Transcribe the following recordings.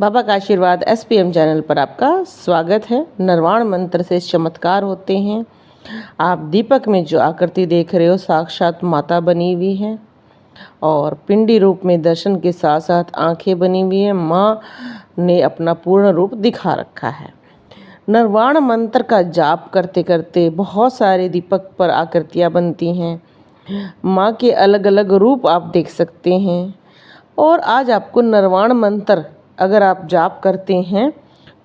बाबा का आशीर्वाद SPM channel पर आपका स्वागत है। निर्वाण मंत्र से चमत्कार होते हैं। आप दीपक में जो आकृति देख रहे हो साक्षात माता बनी हुई है और पिंडी रूप में दर्शन के साथ साथ आंखें बनी हुई है। माँ ने अपना पूर्ण रूप दिखा रखा है। निर्वाण मंत्र का जाप करते करते बहुत सारे दीपक पर आकृतियाँ बनती हैं। माँ के अलग अलग रूप आप देख सकते हैं। और आज आपको निर्वाण मंत्र अगर आप जाप करते हैं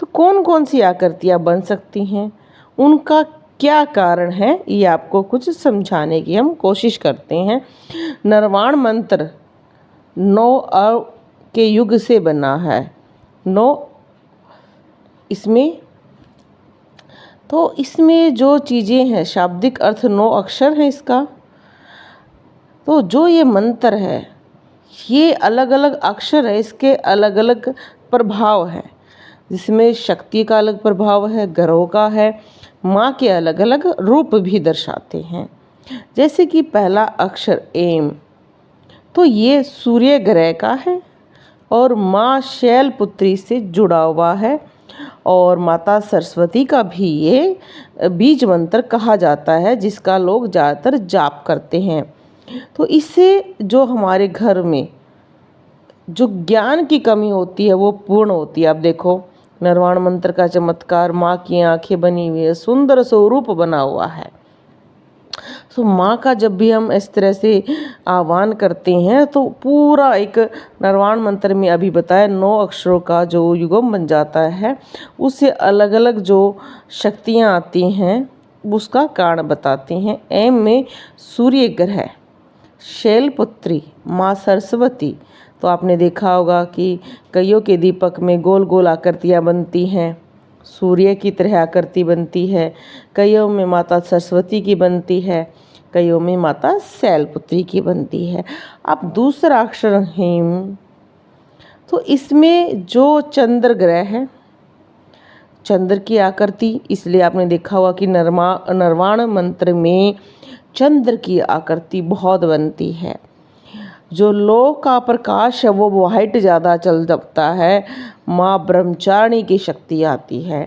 तो कौन कौन सी आकृतियाँ बन सकती हैं, उनका क्या कारण है, ये आपको कुछ समझाने की हम कोशिश करते हैं। निर्वाण मंत्र 9 के युग से बना है। 9 इसमें जो चीज़ें हैं, शाब्दिक अर्थ 9 अक्षर हैं इसका। तो जो ये मंत्र है, ये अलग अलग अक्षर है, इसके अलग अलग प्रभाव हैं, जिसमें शक्ति का अलग प्रभाव है, ग्रहों का है, माँ के अलग अलग रूप भी दर्शाते हैं। जैसे कि पहला अक्षर एम, तो ये सूर्य ग्रह का है और माँ शैलपुत्री से जुड़ा हुआ है और माता सरस्वती का भी ये बीज मंत्र कहा जाता है, जिसका लोग ज़्यादातर जाप करते हैं। तो इससे जो हमारे घर में जो ज्ञान की कमी होती है वो पूर्ण होती है। आप देखो निर्वाण मंत्र का चमत्कार, माँ की आंखें बनी हुई है, सुंदर स्वरूप बना हुआ है। तो माँ का जब भी हम इस तरह से आह्वान करते हैं तो पूरा एक निर्वाण मंत्र में अभी बताया 9 अक्षरों का जो युगम बन जाता है, उससे अलग अलग जो शक्तियाँ आती हैं उसका कारण बताते हैं। एम में सूर्य ग्रह, शैलपुत्री, माँ सरस्वती। तो आपने देखा होगा कि कईयों के दीपक में गोल गोल आकृतियाँ बनती हैं, सूर्य की तरह आकृति बनती है, कईयों में माता सरस्वती की बनती है, कईयों में माता शैलपुत्री की बनती है। अब दूसरा अक्षर हेम, तो इसमें जो चंद्र ग्रह है, चंद्र की आकृति, इसलिए आपने देखा होगा कि निर्वाण मंत्र में चंद्र की आकृति बहुत बनती है। जो लो का प्रकाश है वो वाइट ज़्यादा चल जाता है, माँ ब्रह्मचारिणी की शक्ति आती है।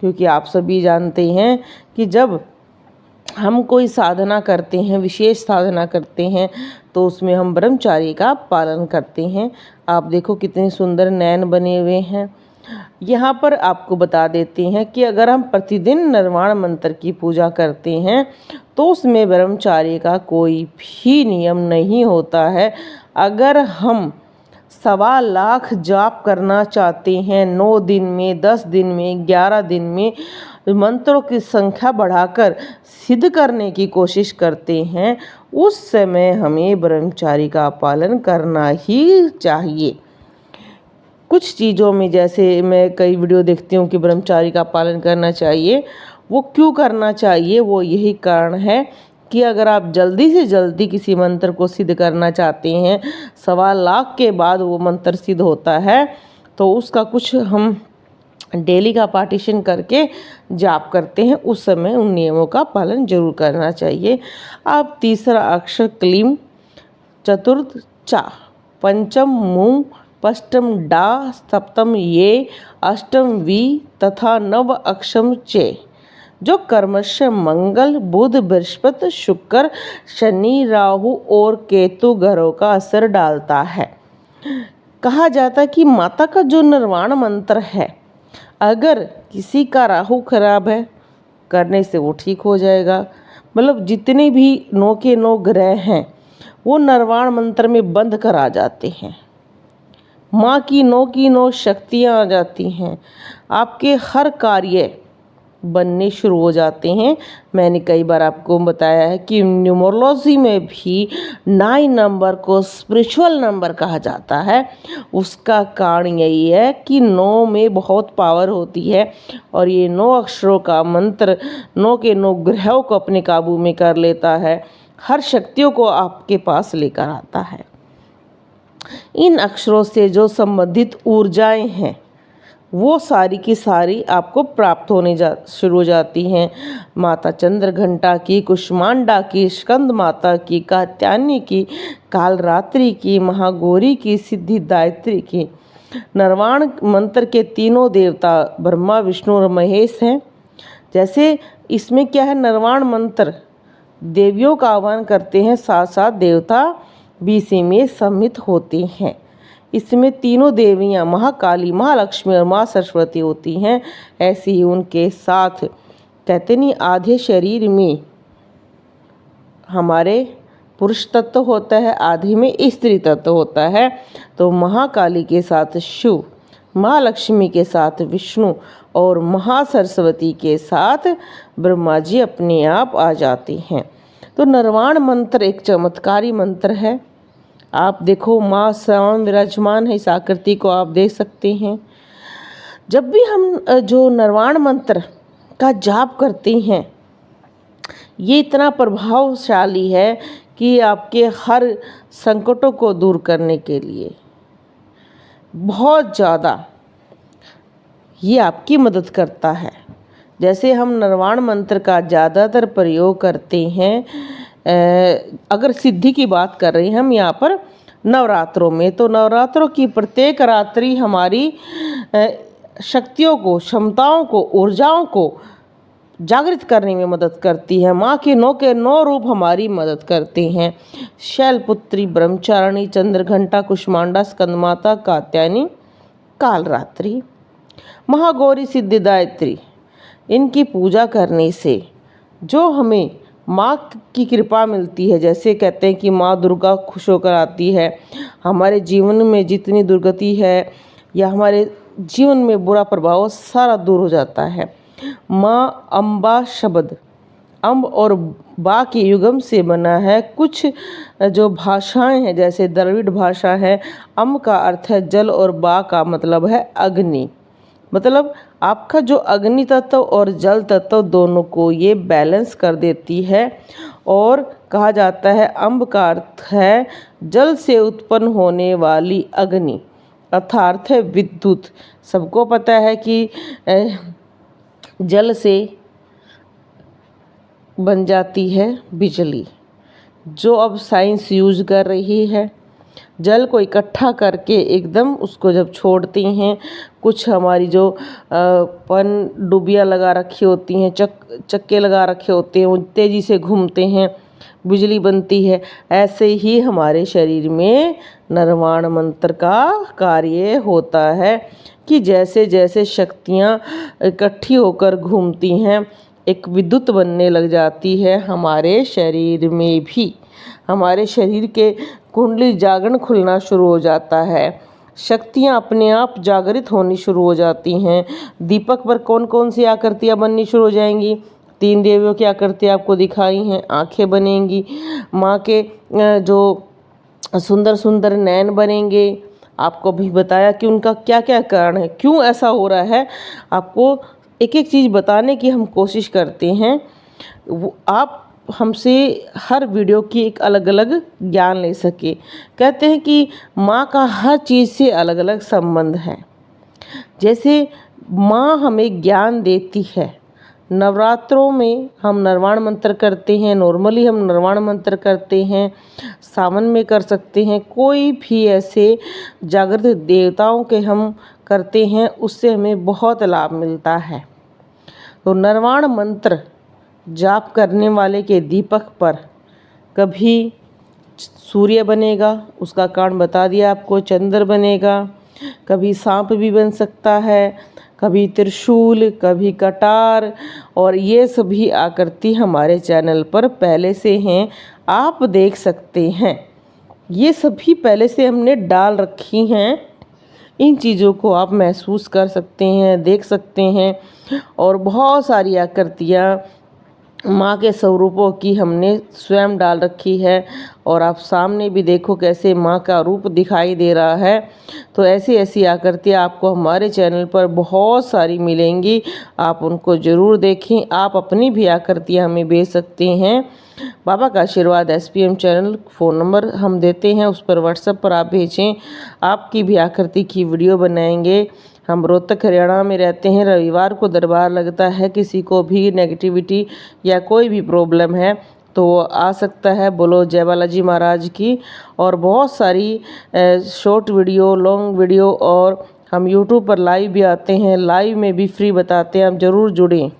क्योंकि आप सभी जानते हैं कि जब हम कोई साधना करते हैं, विशेष साधना करते हैं, तो उसमें हम ब्रह्मचारी का पालन करते हैं। आप देखो कितने सुंदर नयन बने हुए हैं। यहाँ पर आपको बता देते हैं कि अगर हम प्रतिदिन निर्वाण मंत्र की पूजा करते हैं तो उसमें ब्रह्मचार्य का कोई भी नियम नहीं होता है। अगर हम 1.25 लाख जाप करना चाहते हैं 9 दिन में, 10 दिन में, 11 दिन में, मंत्रों की संख्या बढ़ाकर सिद्ध करने की कोशिश करते हैं, उस समय हमें ब्रह्मचार्य का पालन करना ही चाहिए। कुछ चीज़ों में, जैसे मैं कई वीडियो देखती हूँ कि ब्रह्मचार्य का पालन करना चाहिए, वो क्यों करना चाहिए, वो यही कारण है कि अगर आप जल्दी से जल्दी किसी मंत्र को सिद्ध करना चाहते हैं, 1.25 लाख के बाद वो मंत्र सिद्ध होता है, तो उसका कुछ हम डेली का पार्टीशन करके जाप करते हैं, उस समय उन नियमों का पालन जरूर करना चाहिए। अब तीसरा अक्षर क्लीम, चतुर्थ चा, पंचम मूंग, पष्टम डा, सप्तम ये, अष्टम वी तथा नव अक्षम चे, जो कर्मश मंगल, बुध, बृहस्पति, शुक्र, शनि, राहु और केतु ग्रहों का असर डालता है। कहा जाता है कि माता का जो निर्वाण मंत्र है, अगर किसी का राहु खराब है, करने से वो ठीक हो जाएगा। मतलब जितने भी 9 के 9 ग्रह हैं वो निर्वाण मंत्र में बंद कर आ जाते हैं। माँ की 9 की 9 शक्तियाँ आ जाती हैं, आपके हर कार्य बनने शुरू हो जाते हैं। मैंने कई बार आपको बताया है कि न्यूमरोलॉजी में भी 9 नंबर को स्पिरिचुअल नंबर कहा जाता है। उसका कारण यही है कि 9 में बहुत पावर होती है और ये 9 अक्षरों का मंत्र 9 के 9 ग्रहों को अपने काबू में कर लेता है, हर शक्तियों को आपके पास लेकर आता है। इन अक्षरों से जो संबंधित ऊर्जाएं हैं वो सारी की सारी आपको प्राप्त होने शुरू हो जाती हैं। माता चंद्र घंटा की, कुष्मांडा की, स्कंद माता की, कात्यायनी की, कालरात्रि की, महागौरी की, सिद्धिदात्री की, नरवाण मंत्र के तीनों देवता ब्रह्मा विष्णु और महेश हैं। जैसे इसमें क्या है, नरवाण मंत्र देवियों का आह्वान करते हैं, साथ साथ देवता भी इसी में सम्मिलित होते हैं। इसमें तीनों देवियाँ महाकाली, महालक्ष्मी और माँ सरस्वती होती हैं। ऐसे ही उनके साथ कहते नहीं, आधे शरीर में हमारे पुरुष तत्व होता है, आधे में स्त्री तत्व होता है। तो महाकाली के साथ शिव, महालक्ष्मी के साथ विष्णु और महासरस्वती के साथ ब्रह्मा जी अपने आप आ जाते हैं। तो नरवाण मंत्र एक चमत्कारी मंत्र है। आप देखो, माँ स्वयं विराजमान है, इस आकृति को आप देख सकते हैं। जब भी हम जो नरवाण मंत्र का जाप करते हैं, ये इतना प्रभावशाली है कि आपके हर संकटों को दूर करने के लिए बहुत ज़्यादा ये आपकी मदद करता है। जैसे हम नरवाण मंत्र का ज़्यादातर प्रयोग करते हैं, अगर सिद्धि की बात कर रहे हैं हम यहाँ पर नवरात्रों में, तो नवरात्रों की प्रत्येक रात्रि हमारी शक्तियों को, क्षमताओं को, ऊर्जाओं को जागृत करने में मदद करती है। माँ के 9 रूप हमारी मदद करते हैं। शैलपुत्री, ब्रह्मचारिणी, चंद्रघंटा, कुष्मांडा, स्कंदमाता, कात्यायनी, कालरात्रि, महागौरी, सिद्धिदात्री। इनकी पूजा करने से जो हमें माँ की कृपा मिलती है, जैसे कहते हैं कि माँ दुर्गा खुश होकर आती है, हमारे जीवन में जितनी दुर्गति है या हमारे जीवन में बुरा प्रभाव सारा दूर हो जाता है। माँ अम्बा शब्द अम्ब और बा के युगम से बना है। कुछ जो भाषाएं हैं, जैसे द्रविड़ भाषा है, अम्ब का अर्थ है जल और बा का मतलब है अग्नि। मतलब आपका जो अग्नि तत्व और जल तत्व दोनों को ये बैलेंस कर देती है। और कहा जाता है अम्ब का अर्थ है जल से उत्पन्न होने वाली अग्नि, अर्थात है विद्युत। सबको पता है कि जल से बन जाती है बिजली, जो अब साइंस यूज़ कर रही है। जल को इकट्ठा करके एकदम उसको जब छोड़ते हैं, कुछ हमारी जो पन डुबिया लगा रखी होती हैं, चक्के लगा रखे होते हैं, वो तेज़ी से घूमते हैं, बिजली बनती है। ऐसे ही हमारे शरीर में नरवाण मंत्र का कार्य होता है कि जैसे जैसे शक्तियाँ इकट्ठी होकर घूमती हैं, एक विद्युत बनने लग जाती है हमारे शरीर में भी। हमारे शरीर के कुंडली जागरण खुलना शुरू हो जाता है, शक्तियाँ अपने आप जागृत होनी शुरू हो जाती हैं। दीपक पर कौन कौन सी आकृतियाँ बननी शुरू हो जाएंगी। 3 देवियों की आकृतियाँ आपको दिखाई हैं, आँखें बनेंगी, माँ के जो सुंदर सुंदर नैन बनेंगे। आपको भी बताया कि उनका क्या क्या कारण है, क्यों ऐसा हो रहा है। आपको एक एक चीज़ बताने की हम कोशिश करते हैं। वो आप हमसे हर वीडियो की एक अलग अलग ज्ञान ले सके। कहते हैं कि माँ का हर चीज़ से अलग अलग संबंध है। जैसे माँ हमें ज्ञान देती है। नवरात्रों में हम नरवाण मंत्र करते हैं, नॉर्मली हम नरवाण मंत्र करते हैं, सावन में कर सकते हैं, कोई भी ऐसे जागृत देवताओं के हम करते हैं, उससे हमें बहुत लाभ मिलता है। तो नरवाण मंत्र जाप करने वाले के दीपक पर कभी सूर्य बनेगा, उसका कारण बता दिया आपको, चंद्र बनेगा, कभी सांप भी बन सकता है, कभी त्रिशूल, कभी कटार। और ये सभी आकृति हमारे चैनल पर पहले से हैं, आप देख सकते हैं। ये सभी पहले से हमने डाल रखी हैं। इन चीज़ों को आप महसूस कर सकते हैं, देख सकते हैं। और बहुत सारी आकृतियाँ माँ के स्वरूपों की हमने स्वयं डाल रखी है। और आप सामने भी देखो कैसे माँ का रूप दिखाई दे रहा है। तो ऐसी ऐसी आकृतियाँ आपको हमारे चैनल पर बहुत सारी मिलेंगी, आप उनको ज़रूर देखें। आप अपनी भी आकृतियाँ हमें भेज सकते हैं। बाबा का आशीर्वाद SPM चैनल, फ़ोन नंबर हम देते हैं, उस पर व्हाट्सएप पर आप भेजें, आपकी भी आकृति की वीडियो बनाएंगे। हम रोहतक हरियाणा में रहते हैं। रविवार को दरबार लगता है। किसी को भी नेगेटिविटी या कोई भी प्रॉब्लम है तो वो आ सकता है। बोलो जय बालाजी महाराज की। और बहुत सारी शॉर्ट वीडियो, लॉन्ग वीडियो और हम यूट्यूब पर लाइव भी आते हैं, लाइव में भी फ्री बताते हैं, आप ज़रूर जुड़ें।